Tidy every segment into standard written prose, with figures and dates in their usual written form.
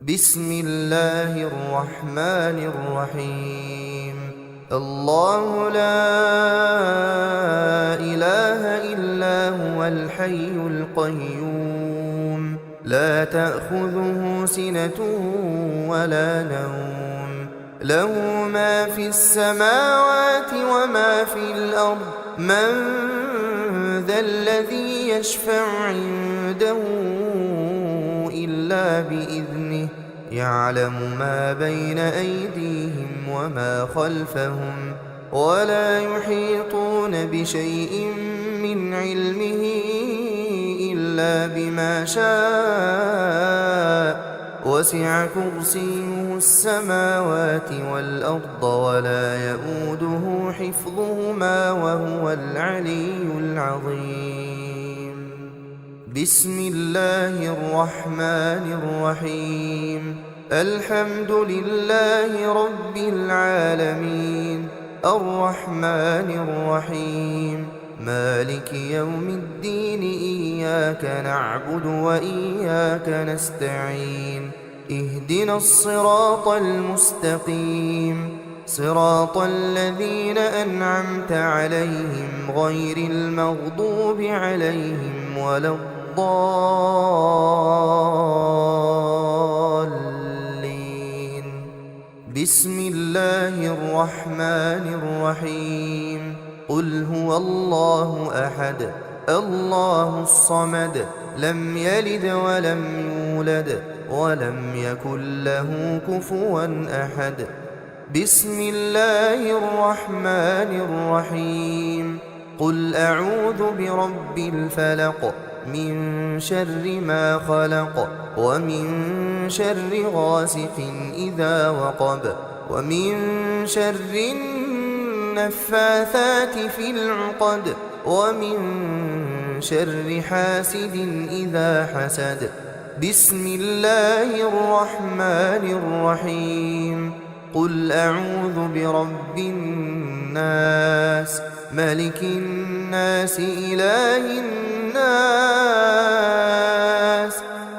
بسم الله الرحمن الرحيم. الله لا إله إلا هو الحي القيوم لا تأخذه سنة ولا نوم له ما في السماوات وما في الأرض من ذا الذي يشفع عنده إلا بإذنه يعلم ما بين أيديهم وما خلفهم ولا يحيطون بشيء من علمه إلا بما شاء وسع كرسيه السماوات والأرض ولا يؤوده حفظهما وهو العلي العظيم. بسم الله الرحمن الرحيم. الحمد لله رب العالمين الرحمن الرحيم مالك يوم الدين إياك نعبد وإياك نستعين اهدنا الصراط المستقيم صراط الذين أنعمت عليهم غير المغضوب عليهم ولا الضالين. بسم الله الرحمن الرحيم. قل هو الله أحد الله الصمد لم يلد ولم يولد ولم يكن له كفوا أحد. بسم الله الرحمن الرحيم. قل أعوذ برب الفلق من شر ما خلق ومن شر غاسق إذا وقب ومن شر النفاثات في العقد ومن شر حاسد إذا حسد. بسم الله الرحمن الرحيم. قل أعوذ برب الناس ملك الناس إله الناس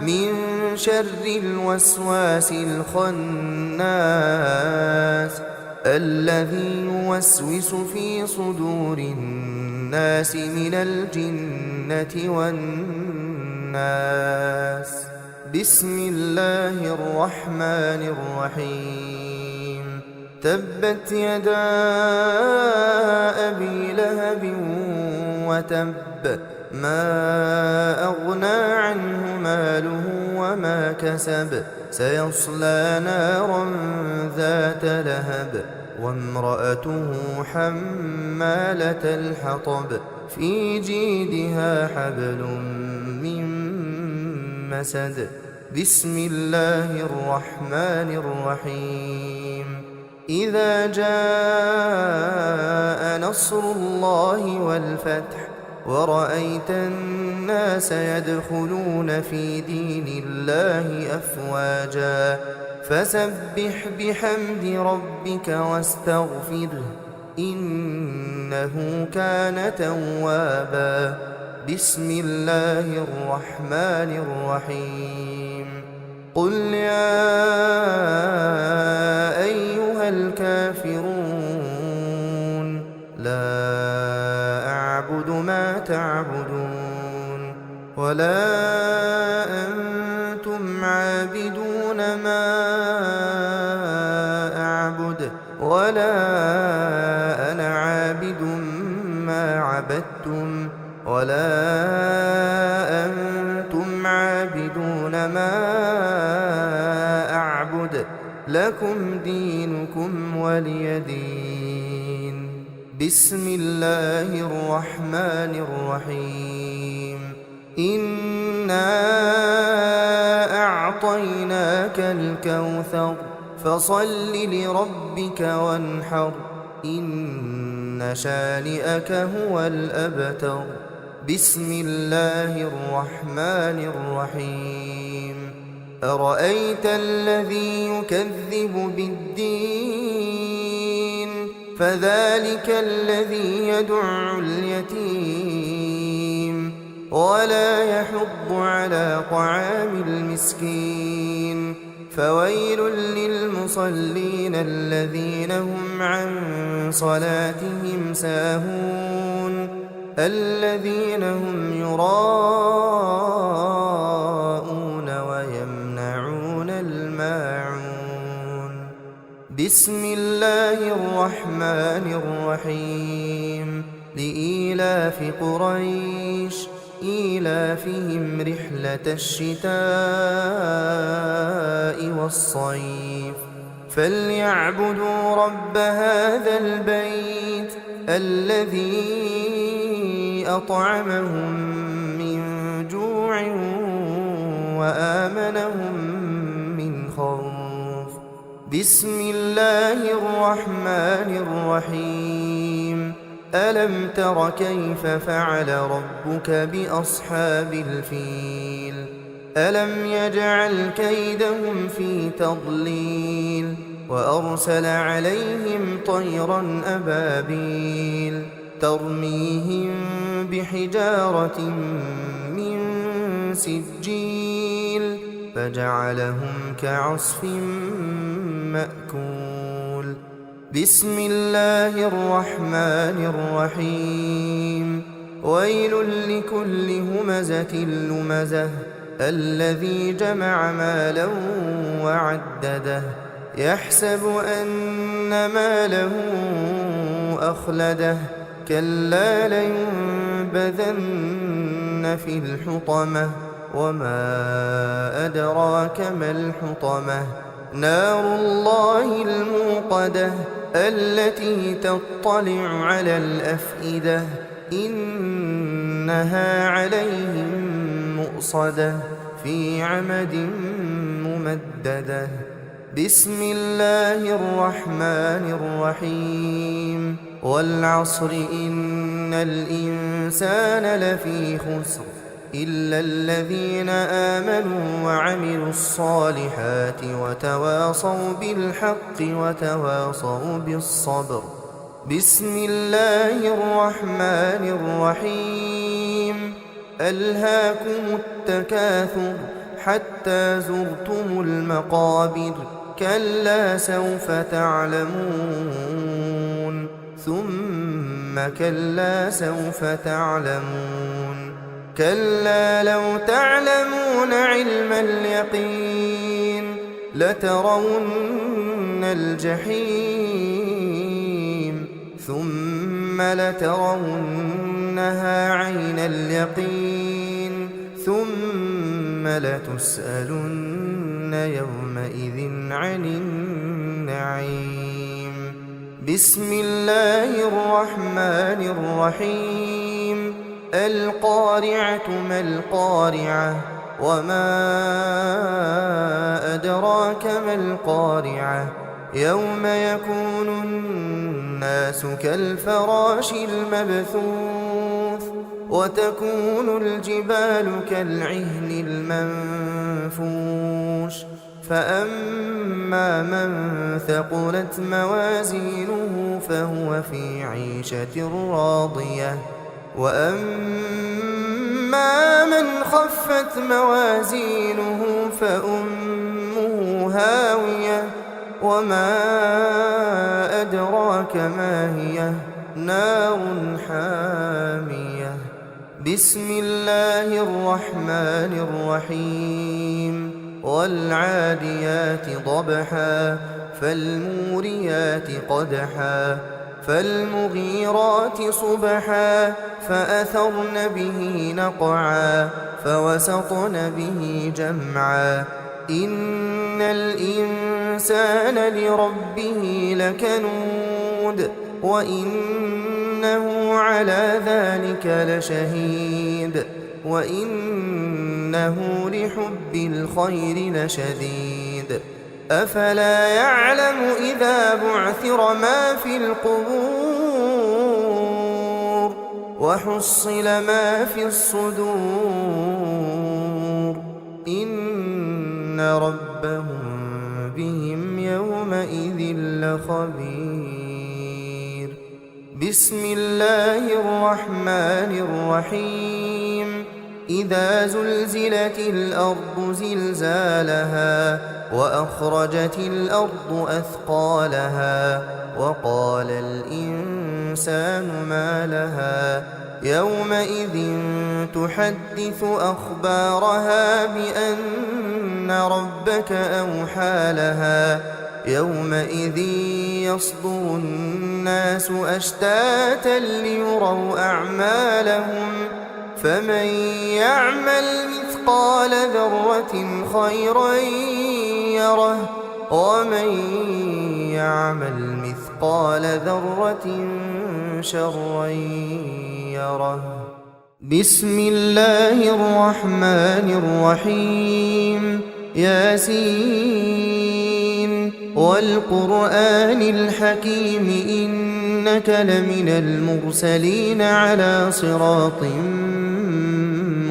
من شر الوسواس الخناس الذي يوسوس في صدور الناس من الجنة والناس. بسم الله الرحمن الرحيم. تبت يدا أبي لهب وتب ما أغنى عنه ماله وما كسب سيصلى نارا ذات لهب وامرأته حمالة الحطب في جيدها حبل من مسد. بسم الله الرحمن الرحيم. إذا جاء نصر الله والفتح ورأيت الناس يدخلون في دين الله أفواجا فسبح بحمد ربك واستغفره إنه كان توابا. بسم الله الرحمن الرحيم. قل يا أيها الكافرون لا أعبد ما تعبدون ولا أنتم عابدون ما أعبد ولا أنا عابد ما عبدتم ولا أنتم عابدون ما أعبد لكم دينكم ولي دين. بسم الله الرحمن الرحيم. إنا أعطيناك الكوثر فصل لربك وانحر إن شانئك هو الأبتر. بسم الله الرحمن الرحيم. أرأيت الذي يكذب بالدين فذلك الذي يدع اليتيم ولا يحض على طعام المسكين فويل للمصلين الذين هم عن صلاتهم ساهون الذين هم يراءون ويمنعون الماعون. بسم الله الرحمن الرحيم. لإيلاف قريش إيلافهم رحلة الشتاء والصيف فليعبدوا رب هذا البيت الذي أطعمهم من جوع وآمنهم من خوف. بسم الله الرحمن الرحيم. ألم تر كيف فعل ربك بأصحاب الفيل ألم يجعل كيدهم في تضليل وأرسل عليهم طيرا أبابيل ترميهم بحجارة من سجيل فجعلهم كعصف مأكول. بسم الله الرحمن الرحيم. ويل لكل همزة لمزة الذي جمع مالا وعدده يحسب أن ماله أخلده كلا لينبذن في الحطمة وما أدراك ما الحطمة نار الله الموقدة التي تطلع على الأفئدة إنها عليهم مؤصدة في عمد ممددة. بسم الله الرحمن الرحيم. والعصر إن الإنسان لفي خسر إلا الذين آمنوا وعملوا الصالحات وتواصوا بالحق وتواصوا بالصبر. بسم الله الرحمن الرحيم. ألهاكم التكاثر حتى زرتم المقابر كلا سوف تعلمون ثم كلا سوف تعلمون كلا لو تعلمون علم اليقين لترون الجحيم ثم لترونها عين اليقين ثم لتسألن يومئذ عن النعيم. بسم الله الرحمن الرحيم. القارعة ما القارعة وما أدراك ما القارعة يوم يكون الناس كالفراش المبثوث وتكون الجبال كالعهن المنفوش فأما من ثقلت موازينه فهو في عيشة راضية وأما من خفت موازينه فأمه هاوية وما أدراك ما هي نار حامية. بسم الله الرحمن الرحيم. والعاديات ضبحا فالموريات قدحا فالمغيرات صبحا فأثرن به نقعا فوسطن به جمعا إن الإنسان لربه لكنود وإنه على ذلك لشهيد وإنه لحب الخير لشديد. أفلا يعلم إذا بعثر ما في القبور وحصل ما في الصدور إن ربهم بهم يومئذ لخبير. بسم الله الرحمن الرحيم. إذا زلزلت الأرض زلزالها وأخرجت الأرض أثقالها وقال الإنسان ما لها يومئذ تحدث أخبارها بأن ربك أوحى لها يومئذ يصدر الناس أشتاتا ليروا أعمالهم فمن يعمل مثقال ذرة خيرا يره ومن يعمل مثقال ذرة شرا يره. بسم الله الرحمن الرحيم. ياسين والقرآن الحكيم إنك لمن المرسلين على صراط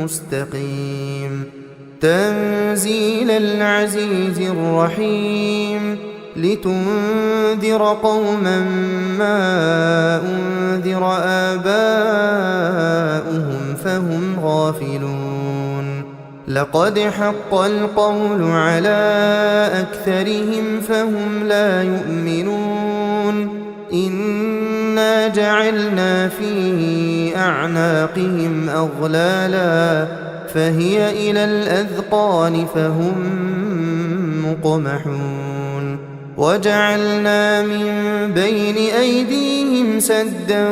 مستقيم. تنزيل العزيز الرحيم. لتنذر قوما ما أنذر آباؤهم فهم غافلون. لقد حق القول على أكثرهم فهم لا يؤمنون. إنا جعلنا في أعناقهم أغلالا فهي إلى الأذقان فهم مقمحون. وجعلنا من بين أيديهم سدا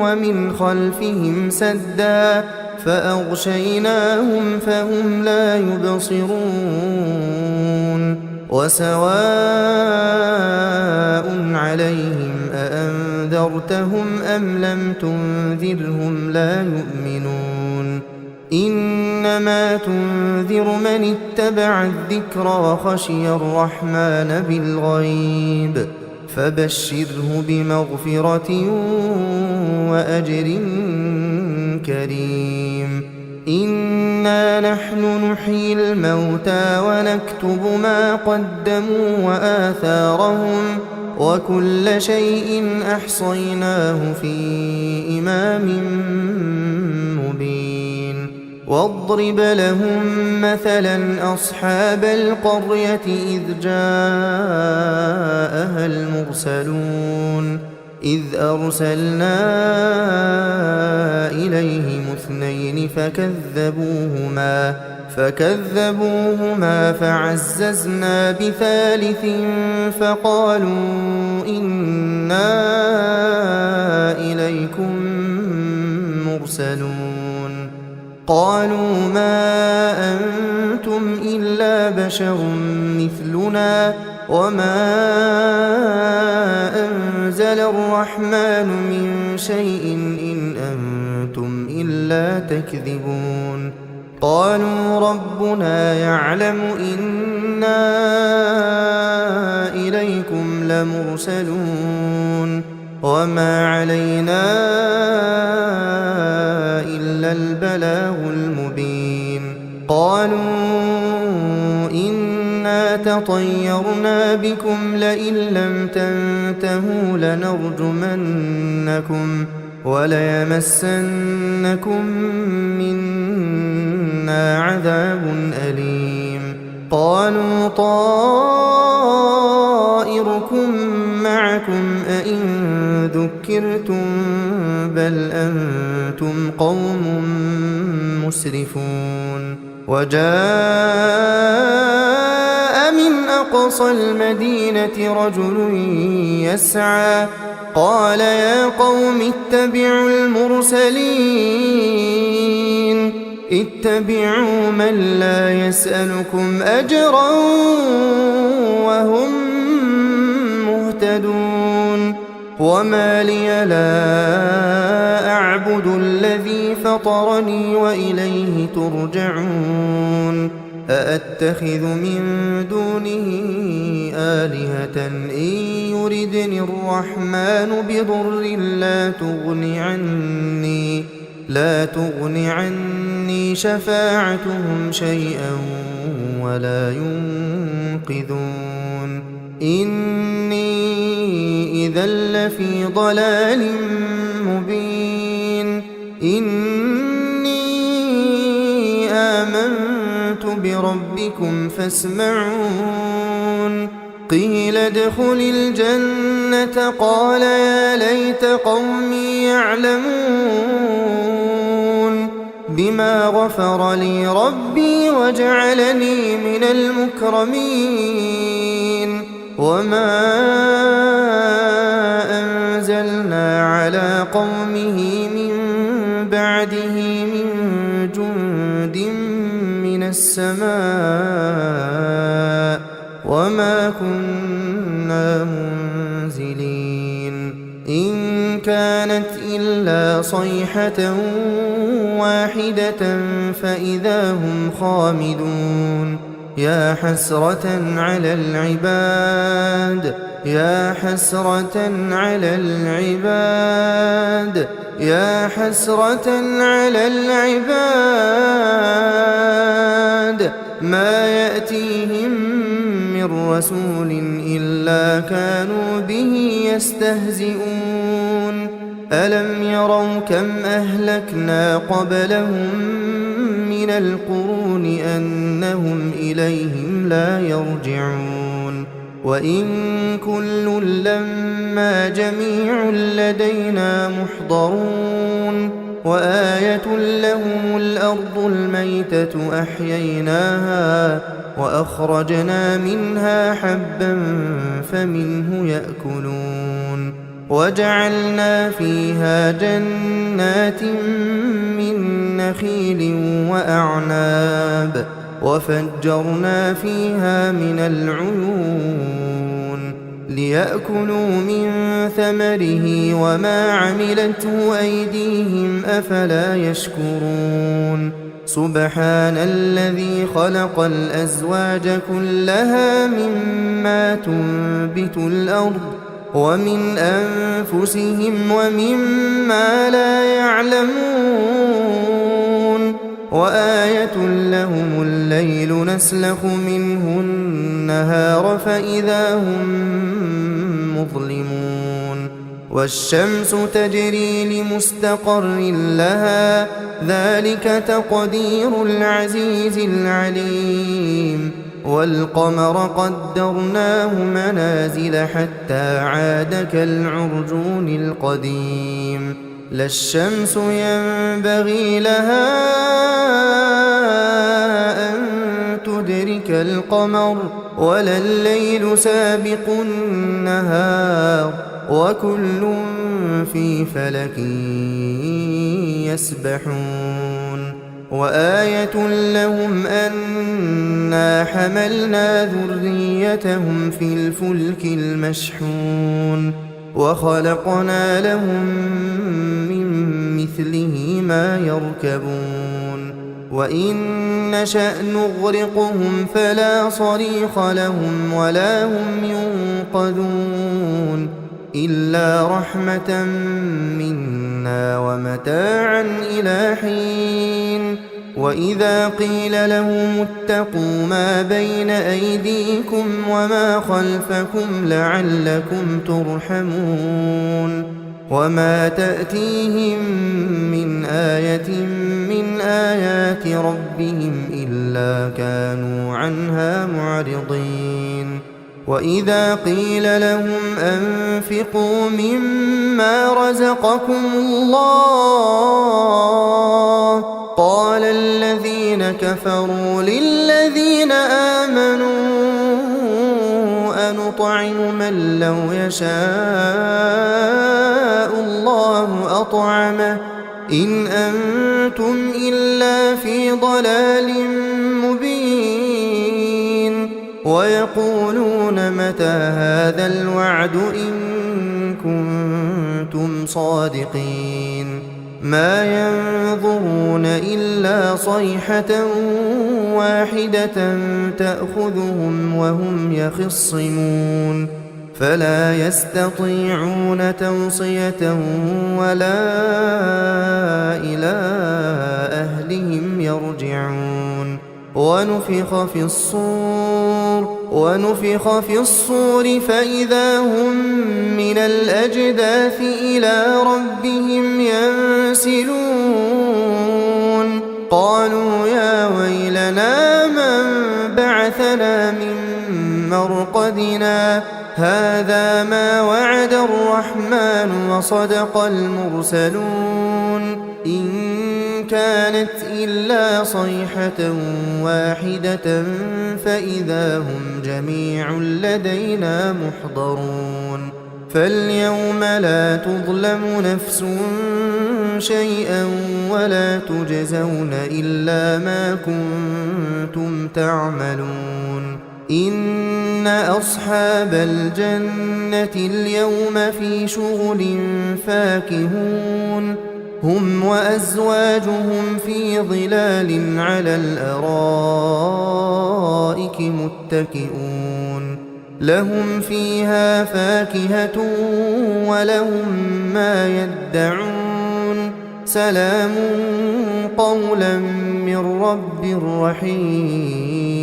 ومن خلفهم سدا فأغشيناهم فهم لا يبصرون. وسواء عليهم أأنذرتهم أم لم تنذرهم لا يؤمنون. إنما تنذر من اتبع الذكر وخشي الرحمن بالغيب فبشره بمغفرة وأجر كريم. إنا نحن نحيي الموتى ونكتب ما قدموا وآثارهم وكل شيء أحصيناه في إمام مبين. واضرب لهم مثلا أصحاب القرية إذ جاءها المرسلون إذ أرسلنا إليهم اثنين فكذبوهما فعززنا بثالث فقالوا إنا إليكم مرسلون. قالوا ما أنتم إلا بشر مثلنا وما أنزل الرحمن من شيء إن أنتم إلا تكذبون. قالوا ربنا يعلم إنا إليكم لمرسلون وما علينا إلا البلاغ المبين. قالوا إنا تطيرنا بكم لئن لم تنتهوا لنرجمنكم وليمسنكم منا عذاب أليم. قالوا طائركم معكم أئن ذكرتم بل أنتم قوم مسرفون. وجاء من أقصى المدينة رجل يسعى قال يا قوم اتبعوا المرسلين اتبعوا من لا يسألكم أجرا وهم مهتدون. وما لي لا أعبد الذي فطرني وإليه ترجعون. أأتخذ من دونه آلهة إن يردني الرحمن بضر لا تغن عني شفاعتهم شيئا ولا ينقذون. إني إذا لفي ضلال مبين. إني ربكم فاسمعون قيل ادخل الجنة قال يا ليت قومي يعلمون بما غفر لي ربي وجعلني من المكرمين وما أنزلنا على قومه من بعده من جند من السماء وما كنا منزلين إن كانت إلا صيحة واحدة فإذا هم خامدون يا حسرة على العباد يا حسرة على العباد يا حسرة على العباد ما يأتيهم من رسول إلا كانوا به يستهزئون ألم يروا كم أهلكنا قبلهم من القرون أنهم إليهم لا يرجعون وإن كل لما جميع لدينا محضرون وآية لهم الأرض الميتة أحييناها وأخرجنا منها حبا فمنه يأكلون وجعلنا فيها جنات من نخيل وأعناب وفجرنا فيها من العيون ليأكلوا من ثمره وما عملته أيديهم أفلا يشكرون سبحان الذي خلق الأزواج كلها مما تنبت الأرض ومن أنفسهم ومما لا يعلمون وآية لهم الليل نسلخ منه النهار فإذا هم مظلمون والشمس تجري لمستقر لها ذلك تقدير العزيز العليم والقمر قدرناه منازل حتى عاد كالعرجون القديم لا الشمس ينبغي لها أن تدرك القمر ولا الليل سابق النهار وكل في فلك يسبحون وآية لهم أنا حملنا ذريتهم في الفلك المشحون وخلقنا لهم من مثله ما يركبون وإن نشأ نغرقهم فلا صريخ لهم ولا هم ينقذون إلا رحمة منا ومتاعا إلى حين وإذا قيل لهم اتقوا ما بين أيديكم وما خلفكم لعلكم ترحمون وما تأتيهم من آية من آيات ربهم إلا كانوا عنها معرضين وإذا قيل لهم أنفقوا مما رزقكم الله قال الذين كفروا للذين آمنوا أنطعم من لو يشاء الله أطعمه إن أنتم إلا في ضلال مبين ويقولون متى هذا الوعد إن كنتم صادقين ما ينظرون إلا صيحة واحدة تأخذهم وهم يخصمون فلا يستطيعون توصية ولا إلى أهلهم يرجعون ونفخ في الصور فإذا هم من الأجداث إلى ربهم ينسلون قالوا يا ويلنا من مرقدنا هذا ما وعد الرحمن وصدق المرسلون إن كانت إلا صيحة واحدة فإذا هم جميع لدينا محضرون فاليوم لا تظلم نفس شيئا ولا تجزون إلا ما كنتم تعملون إن أصحاب الجنة اليوم في شغل فاكهون هم وأزواجهم في ظلال على الأرائك متكئون لهم فيها فاكهة ولهم ما يدعون سلام قولا من رب رحيم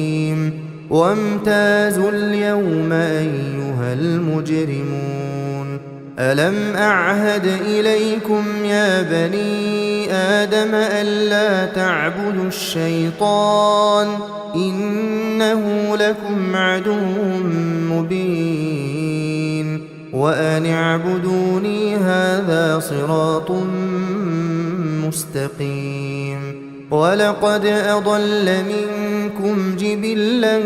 وامتازوا اليوم أيها المجرمون ألم أعهد إليكم يا بني آدم ألا تعبدوا الشيطان إنه لكم عدو مبين وأن اعبدوني هذا صراط مستقيم ولقد أضل منكم جبلا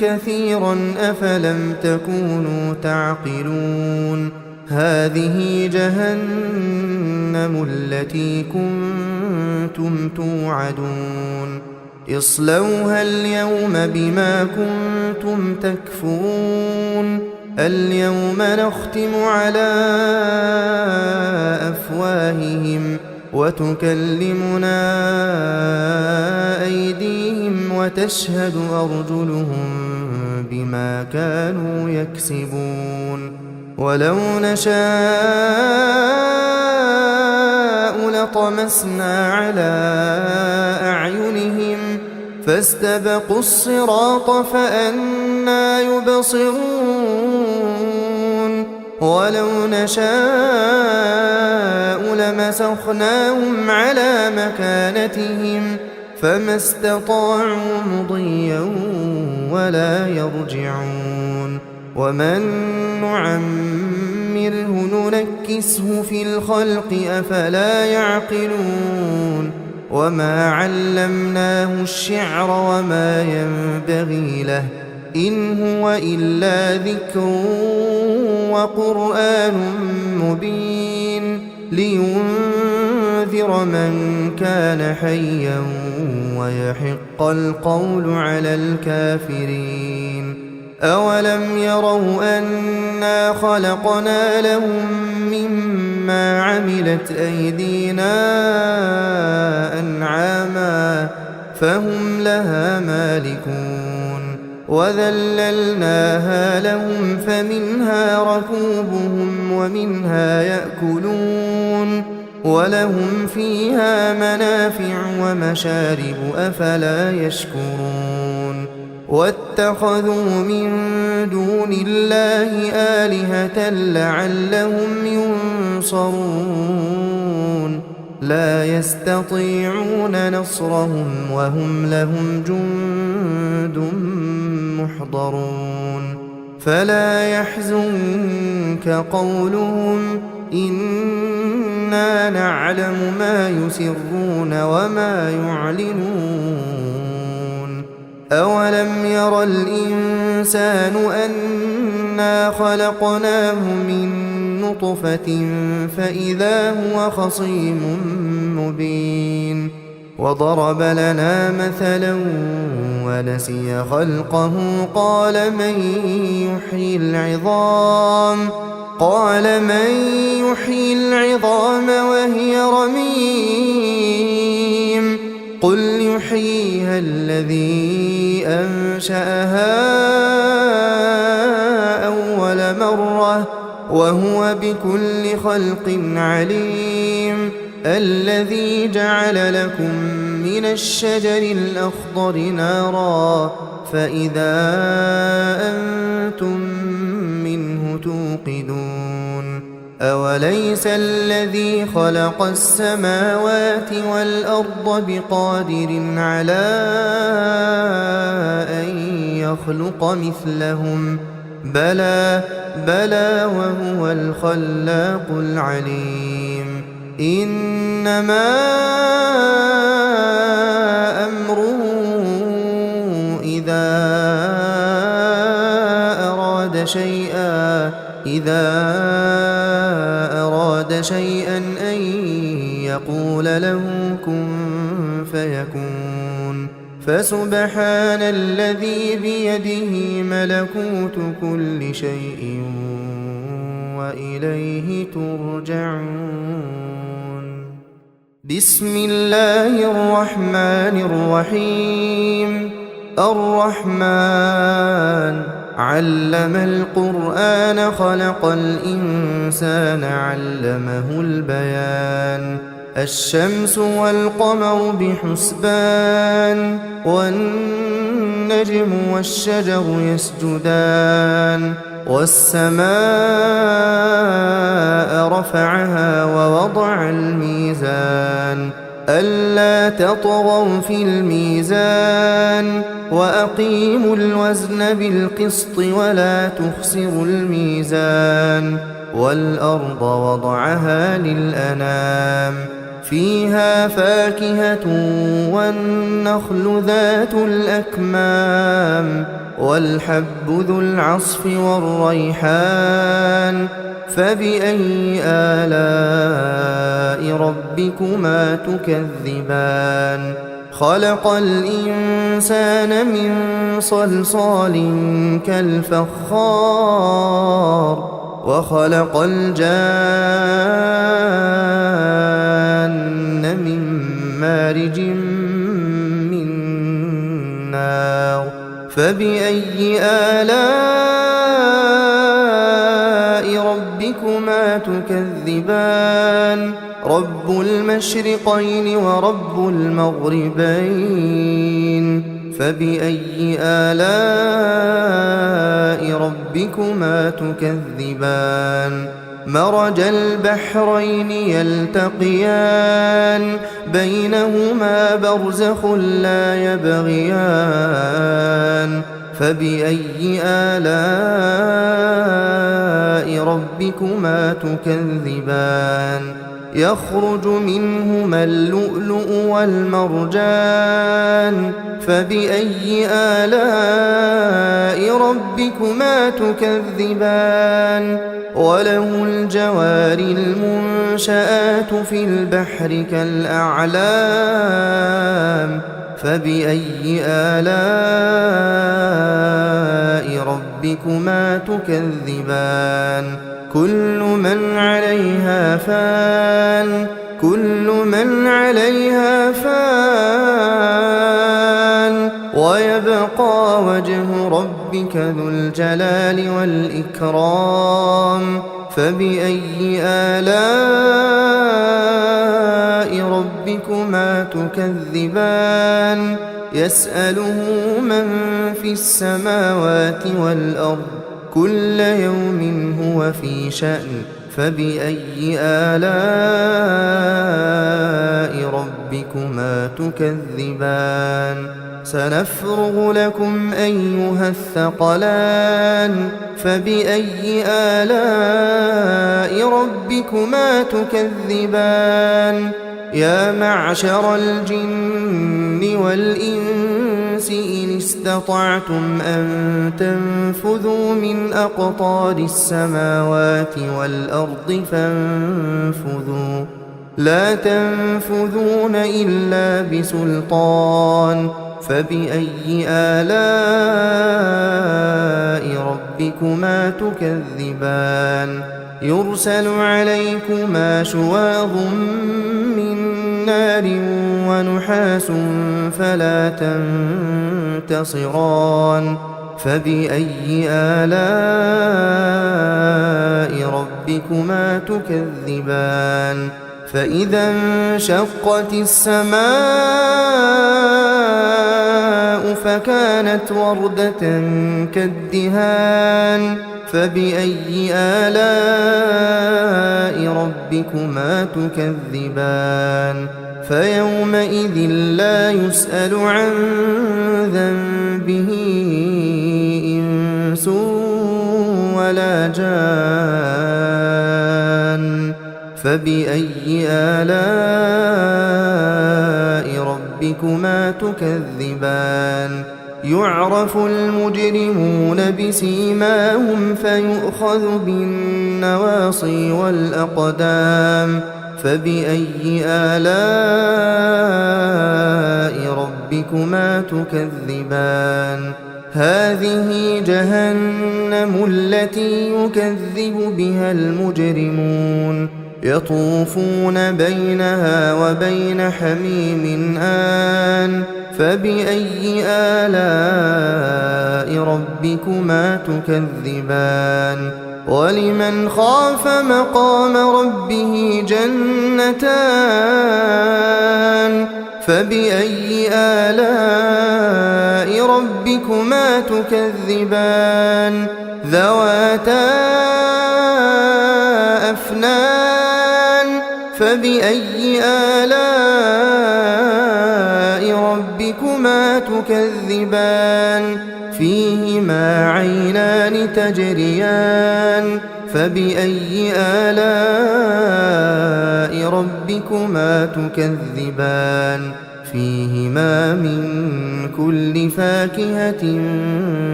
كثيرا أفلم تكونوا تعقلون هذه جهنم التي كنتم توعدون اصلوها اليوم بما كنتم تكفرون اليوم نختم على أفواههم وتكلمنا أيديهم وتشهد أرجلهم بما كانوا يكسبون ولو نشاء لطمسنا على أعينهم فاستبقوا الصراط فأنى يبصرون ولو نشاء لمسخناهم على مكانتهم فما استطاعوا مضيا ولا يرجعون ومن نعمره ننكسه في الخلق أفلا يعقلون وما علمناه الشعر وما ينبغي له إن هو إلا ذكر وقرآن مبين لينذر من كان حيا ويحق القول على الكافرين أولم يروا أنا خلقنا لهم مما عملت أيدينا أنعاما فهم لها مالكون وذللناها لهم فمنها ركوبهم ومنها يأكلون ولهم فيها منافع ومشارب أفلا يشكرون واتخذوا من دون الله آلهة لعلهم ينصرون لا يستطيعون نصرهم وهم لهم جند محضرون فلا يحزنك قولهم إنا نعلم ما يسرون وما يعلنون أولم ير الإنسان أنا خلقناه من نطفة فإذا هو خصيم مبين وضرب لنا مثلا ونسي خلقه قال من يحيي العظام وهي رميم قل يحييها الذي أنشأها أول مرة وهو بكل خلق عليم الذي جعل لكم من الشجر الأخضر نارا فإذا أنتم منه توقدون أوليس الذي خلق السماوات والأرض بقادر على أن يخلق مثلهم بلى وهو الخلاق العليم إنما أمره إذا أراد شيئا أن يقول له كن فيكون فسبحان الذي بيده ملكوت كل شيء وإليه ترجعون بسم الله الرحمن الرحيم الرحمن علم القرآن خلق الإنسان علمه البيان الشمس والقمر بحسبان والنجم والشجر يسجدان والسماء رفعها ووضع الميزان ألا تطغوا في الميزان وأقيموا الوزن بالقسط ولا تخسروا الميزان والأرض وضعها للأنام فيها فاكهة والنخل ذات الأكمام والحب ذو العصف والريحان فبأي آلاء ربكما تكذبان خلق الإنسان من صلصال كالفخار وخلق الجان من مارج من نار فبأي آلاء ربكما تكذبان رب المشرقين ورب المغربين فبأي آلاء ربكما تكذبان مرج البحرين يلتقيان بينهما برزخ لا يبغيان فبأي آلاء ربكما تكذبان يخرج منهما اللؤلؤ والمرجان فبأي آلاء ربكما تكذبان وله الجوار المنشآت في البحر كالأعلام فبأي آلاء ربكما تكذبان كل من عليها فان ويبقى وجه ربك ذو الجلال والإكرام فبأي آلاء ربكما تكذبان يسأله من في السماوات والأرض كل يوم هو في شأن فبأي آلاء ربكما تكذبان سنفرغ لكم أيها الثقلان فبأي آلاء ربكما تكذبان يا معشر الجن والإنس إن استطعتم أن تنفذوا من أقطار السماوات والأرض فانفذوا لا تنفذون إلا بسلطان فبأي آلاء ربكما تكذبان يرسل عليكما شواظ من نار ونحاس فلا تنتصران فبأي آلاء ربكما تكذبان فإذا انشقت السماء فكانت وردة كالدهان فبأي آلاء ربكما تكذبان فيومئذ لا يسأل عن ذنبه ولا جان فبأي آلاء ربكما تكذبان يعرف المجرمون بسيماهم فيؤخذ بالنواصي والأقدام فبأي آلاء ربكما تكذبان هذه جهنم التي يكذب بها المجرمون يطوفون بينها وبين حميم آن فبأي آلاء ربكما تكذبان ولمن خاف مقام ربه جنتان فبأي آلاء ربكما تكذبان ذواتا أفنان فبأي آلاء ربكما تكذبان فيهما عينان تجريان فبأي آلاء ربكما تكذبان فيهما من كل فاكهة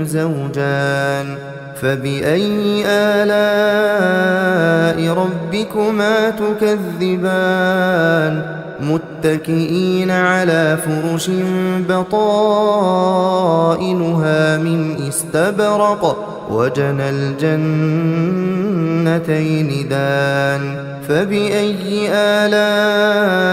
زوجان فبأي آلاء ربكما تكذبان متكئين على فرش بطائنها من استبرق وجنى الجنتين دان فبأي آلاء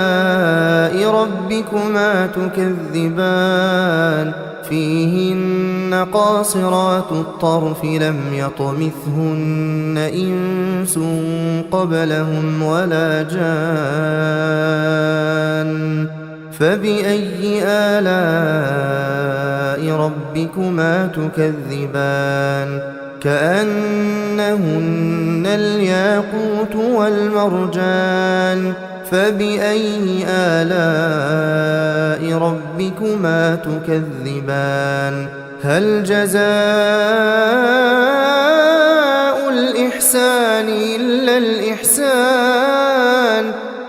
ربكما تكذبان فيهن قاصرات الطرف لم يطمثهن إنس قبلهم ولا جان فبأي آلاء ربكما تكذبان كأنهن الياقوت والمرجان فبأي آلاء ربكما تكذبان هل جزاء الإحسان إلا الإحسان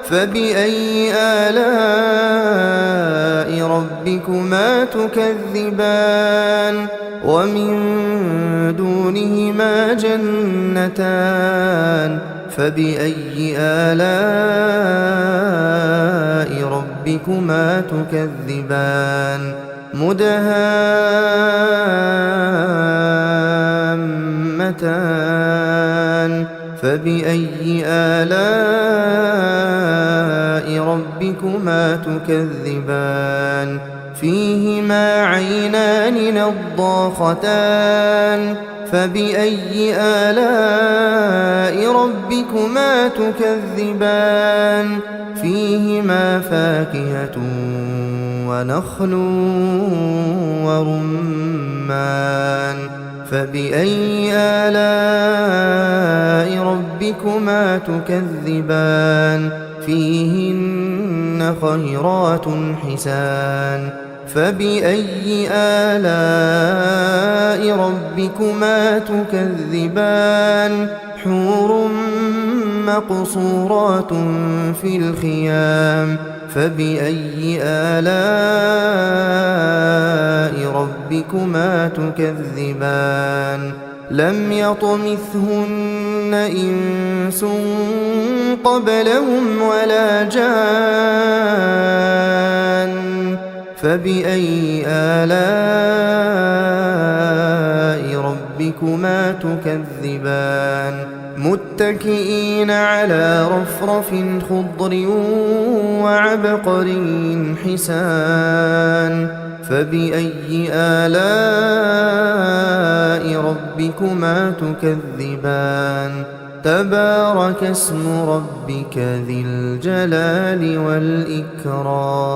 فبأي آلاء ربكما تكذبان ومن دونهما جنتان فبأي آلاء ربكما تكذبان مدهامتان فبأي آلاء ربكما تكذبان فيهما عينان نضاختان فبأي آلاء ربكما تكذبان فيهما فاكهة ونخل ورمان فبأي آلاء ربكما تكذبان فيهن خيرات حسان فبأي آلاء ربكما تكذبان حور مقصورات في الخيام فبأي آلاء ربكما تكذبان لم يطمثهن إنس قبلهم ولا جان فبأي آلاء ربكما تكذبان متكئين على رفرف خضر وعبقري حسان فبأي آلاء ربكما تكذبان تبارك اسم ربك ذي الجلال والإكرام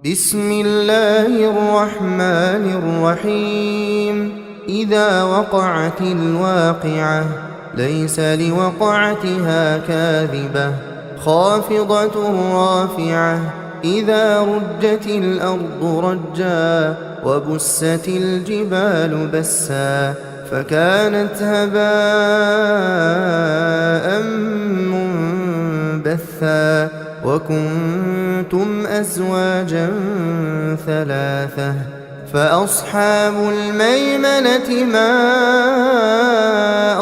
بسم الله الرحمن الرحيم إذا وقعت الواقعة ليس لوقعتها كاذبة خافضة رافعة إذا رجت الأرض رجا وبست الجبال بسا فكانت هباء منبثا وكنتم أزواجا ثلاثة فأصحاب الميمنة ما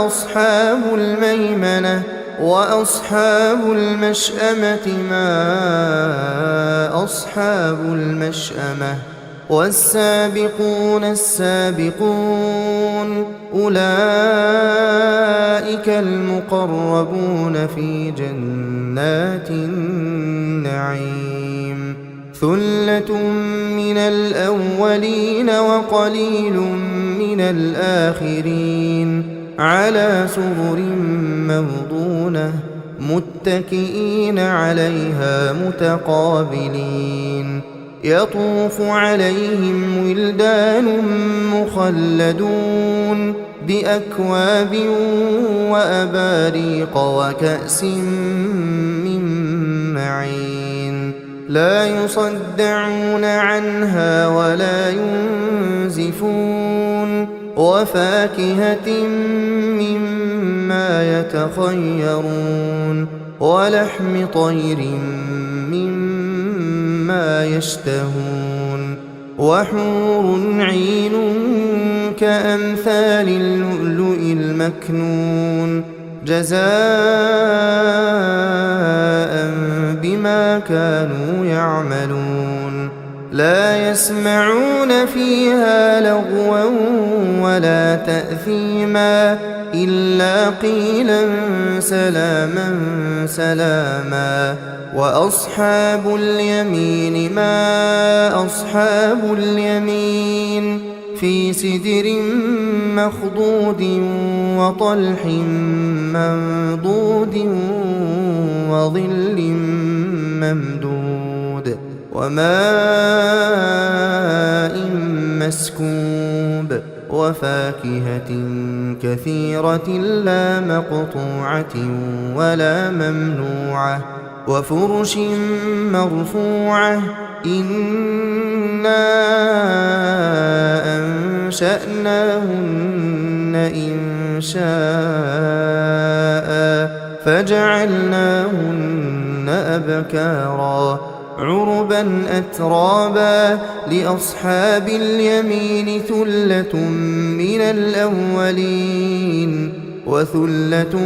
أصحاب الميمنة وأصحاب المشأمة ما أصحاب المشأمة والسابقون السابقون أولئك المقربون في جنات النعيم ثلة من الأولين وقليل من الآخرين على سرر موضونة متكئين عليها متقابلين يطوف عليهم ولدان مخلدون بأكواب وأباريق وكأس من معين لا يصدعون عنها ولا ينزفون وفاكهة مما يتخيرون ولحم طير مما يشتهون وحور عين كأمثال اللؤلؤ المكنون جزاء بما كانوا يعملون لا يسمعون فيها لغوا ولا تأثيما إلا قيلا سلاما سلاما وأصحاب اليمين ما أصحاب اليمين في سدر مخضود وطلح منضود وظل ممدود وماء مسكوب وفاكهة كثيرة لا مقطوعة ولا ممنوعة وفرش مرفوعة إنا أنشأناهن إنشاء فجعلناهن أبكارا عربا أترابا لأصحاب اليمين ثلة من الأولين وثلة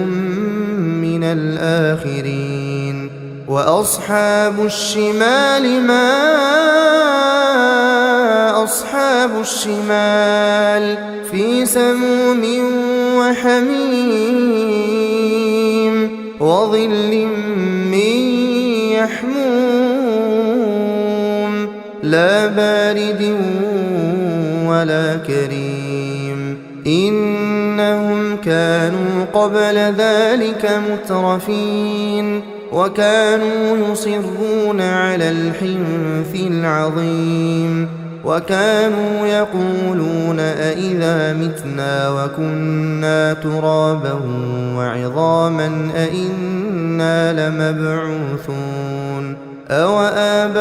من الآخرين وأصحاب الشمال ما أصحاب الشمال في سموم وحميم وظل من يحموم لا بارد ولا كريم إنهم كانوا قبل ذلك مترفين وكانوا يصرون على الحنث العظيم وكانوا يقولون أئذا متنا وكنا ترابا وعظاما أئنا لمبعوثون أوآباؤنا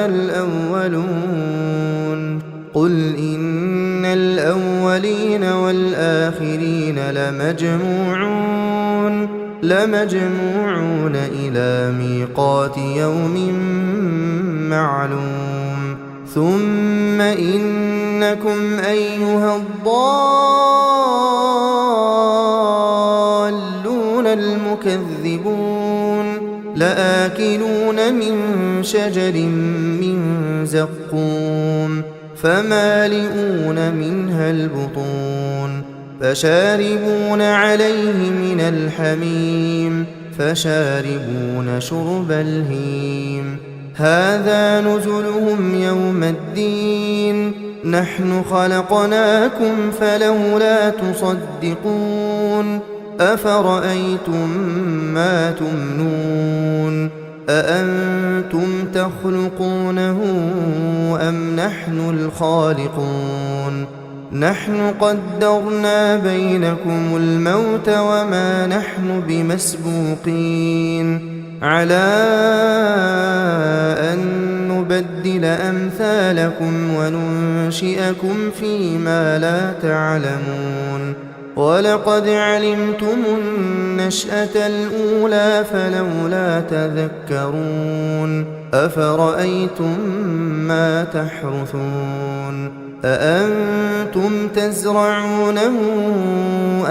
الأولون قل إن الأولين والآخرين لمجموعون إلى ميقات يوم معلوم ثم إنكم أيها الضالون المكذبون لآكلون من شجر من زقوم فمالئون منها البطون فشاربون عليه من الحميم فشاربون شرب الهيم هذا نزلهم يوم الدين نحن خلقناكم فلولا تصدقون أفرأيتم ما تمنون أأنتم تخلقونه أم نحن الخالقون نحن قدرنا بينكم الموت وما نحن بمسبوقين على أن نبدل أمثالكم وننشئكم فيما لا تعلمون ولقد علمتم النشأة الأولى فلولا تذكرون أفرأيتم ما تحرثون أأنتم تزرعونه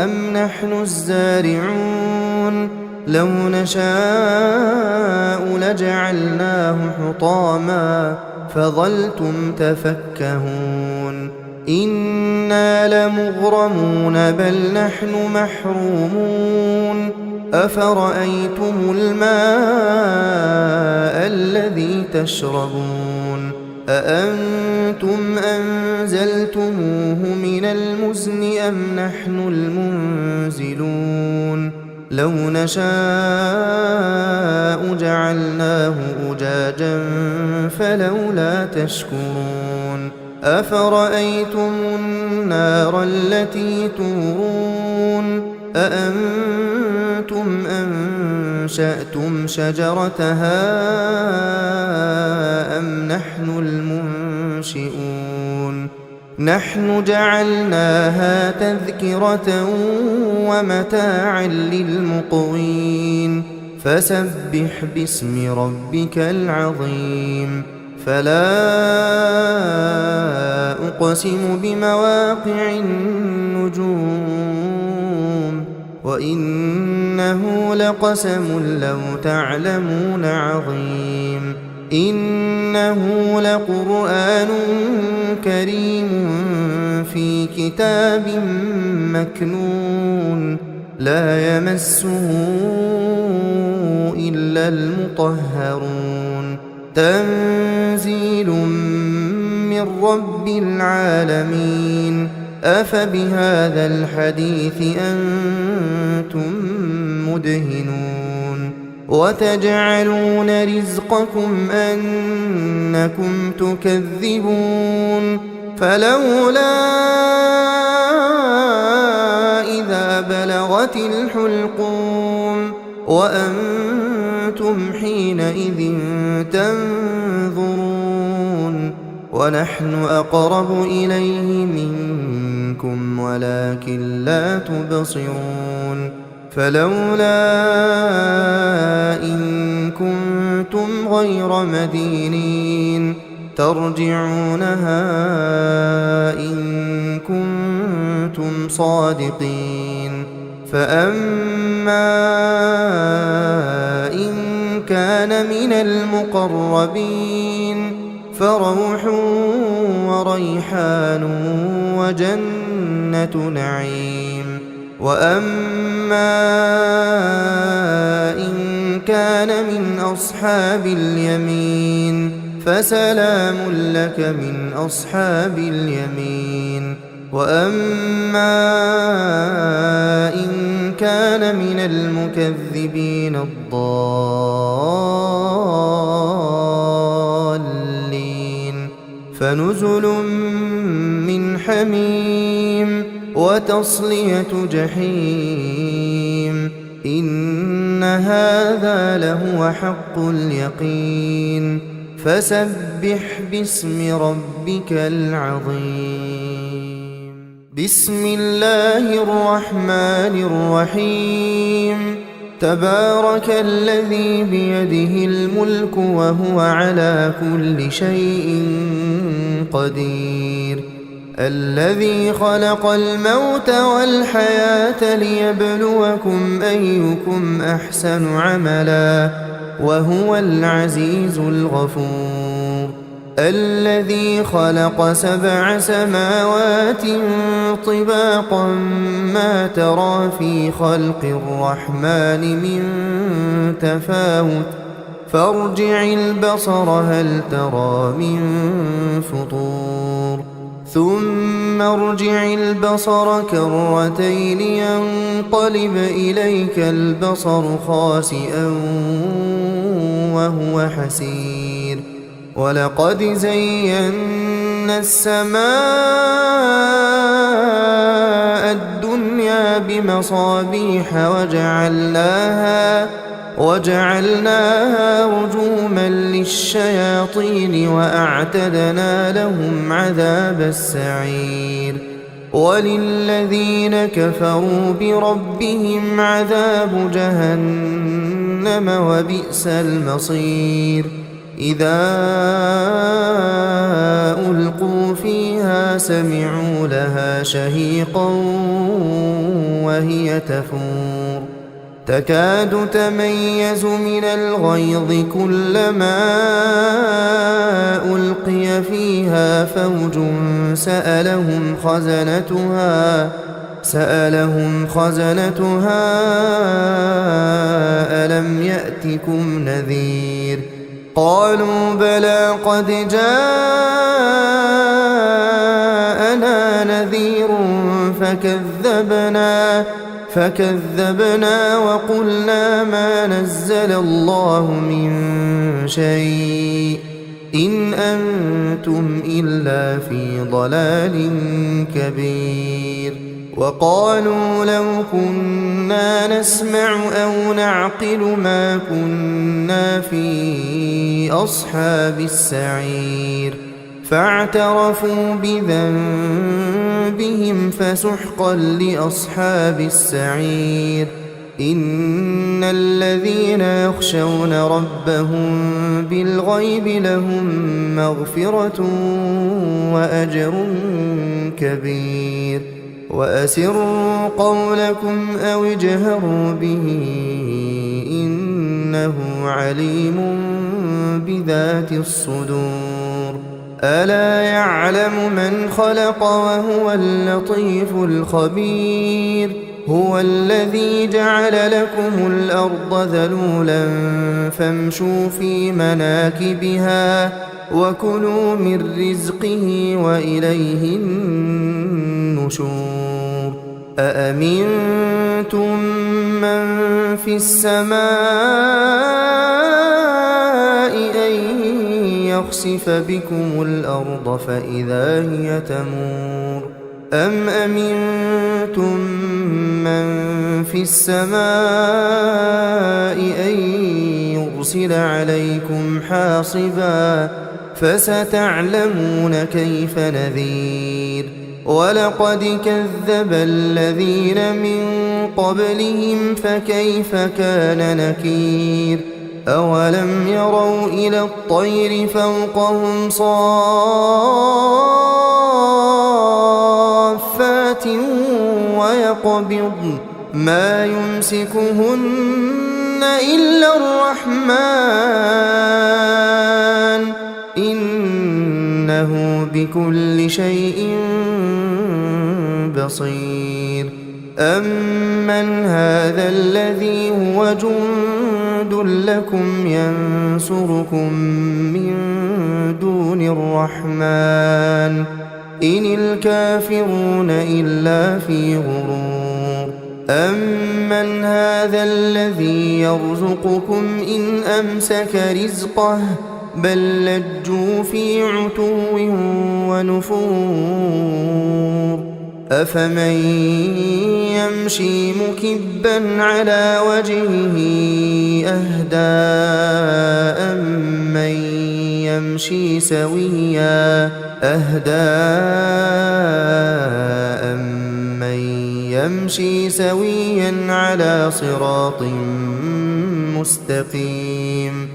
أم نحن الزارعون لو نشاء لجعلناه حطاما فظلتم تفكهون إنا لمغرمون بل نحن محرومون أفرأيتم الماء الذي تشربون أأنتم أنزلتموه من المزن أم نحن المنزلون لو نشاء جعلناه أجاجا فلولا تشكرون أفرأيتم النار التي تورون أأنتم أنشأتم شجرتها أم نحن المنشئون نحن جعلناها تذكرة ومتاعا للمقوين فسبح باسم ربك العظيم فلا أقسم بمواقع النجوم وإنه لقسم لو تعلمون عظيم إنه لقرآن كريم في كتاب مكنون لا يمسه إلا المطهرون تنزيل من رب العالمين أفبهذا الحديث أنتم مدهنون وتجعلون رزقكم أنكم تكذبون فلولا إذا بلغت الحلقوم وأنتم حينئذ تنظرون ونحن أقرب إليه منكم ولكن لا تبصرون فلولا إن كنتم غير مدينين ترجعونها إن كنتم صادقين فأما إن كان من المقربين فروح وريحان وجنة نعيم وأما إن كان من أصحاب اليمين فسلام لك من أصحاب اليمين وأما إن كان من المكذبين الضالين فنزل من حميم وتصلية جحيم إن هذا لهو حق اليقين فسبح باسم ربك العظيم بسم الله الرحمن الرحيم تبارك الذي بيده الملك وهو على كل شيء قدير الذي خلق الموت والحياة ليبلوكم أيكم أحسن عملا وهو العزيز الغفور الذي خلق 7 سماوات طباقا ما ترى في خلق الرحمن من تفاوت فارجع البصر هل ترى من فطور ثم ارجع البصر كرتين ينقلب إليك البصر خاسئا وهو حسير ولقد زينا السماء الدنيا بمصابيح وجعلناها رجوما للشياطين وأعتدنا لهم عذاب السعير وللذين كفروا بربهم عذاب جهنم وبئس المصير إذا ألقوا فيها سمعوا لها شهيقا وهي تفور تكاد تميز من الغيظ كلما ألقي فيها فوج سألهم خزنتها ألم يأتكم نذير قالوا بلى قد جاءنا نذير فكذبنا وقلنا ما نزل الله من شيء إن أنتم إلا في ضلال كبير وقالوا لو كنا نسمع أو نعقل ما كنا في أصحاب السعير فاعترفوا بذنبهم فسحقا لأصحاب السعير إن الذين يخشون ربهم بالغيب لهم مغفرة وأجر كبير وأسروا قولكم أو اجهروا به إنه عليم بذات الصدور ألا يعلم من خلق وهو اللطيف الخبير هو الذي جعل لكم الأرض ذلولا فامشوا في مناكبها وكلوا من رزقه وإليه النشور أأمنتم من في السماء أن يخسف بكم الأرض فإذا هي تمور أم أمنتم من في السماء أن يرسل عليكم حاصبا فستعلمون كيف نذير ولقد كذب الذين من قبلهم فكيف كان نكير أولم يروا إلى الطير فوقهم صافات ويقبضن ما يمسكهن إلا الرحمن إنه بكل شيء بصير أمن هذا الذي هو جند لكم ينصركم من دون الرحمن إن الكافرون إلا في غرور أمن هذا الذي يرزقكم إن أمسك رزقه بل لجوا في عتو ونفور أفمن يمشي مكبا على وجهه أهدى أمن يمشي سويا على صراط مستقيم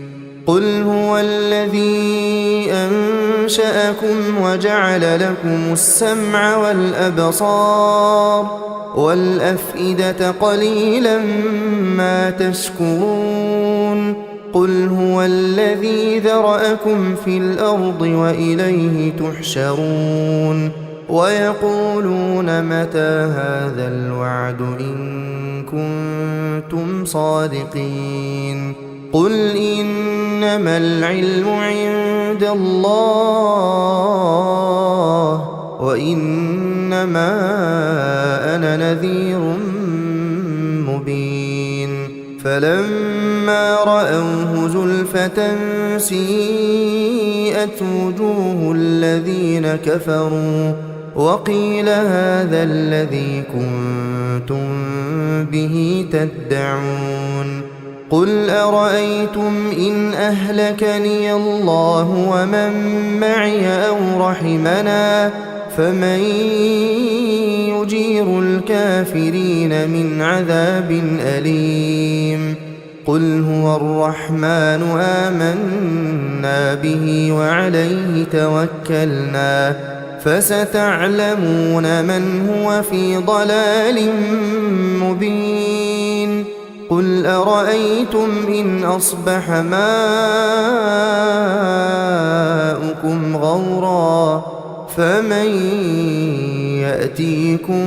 قل هو الذي أنشأكم وجعل لكم السمع والأبصار والأفئدة قليلا ما تشكرون قل هو الذي ذرأكم في الأرض وإليه تحشرون ويقولون متى هذا الوعد إن كنتم صادقين قل إنما العلم عند الله وإنما أنا نذير مبين فلما رأوه زلفة سيئت وجوه الذين كفروا وقيل هذا الذي كنتم به تدعون قل أرأيتم إن أهلكني الله ومن معي أو رحمنا فمن يجير الكافرين من عذاب أليم قل هو الرحمن آمنا به وعليه توكلنا فستعلمون من هو في ضلال مبين قل أرأيتم إن أصبح ماؤكم غورا فمن يأتيكم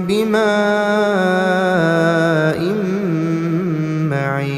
بماء معين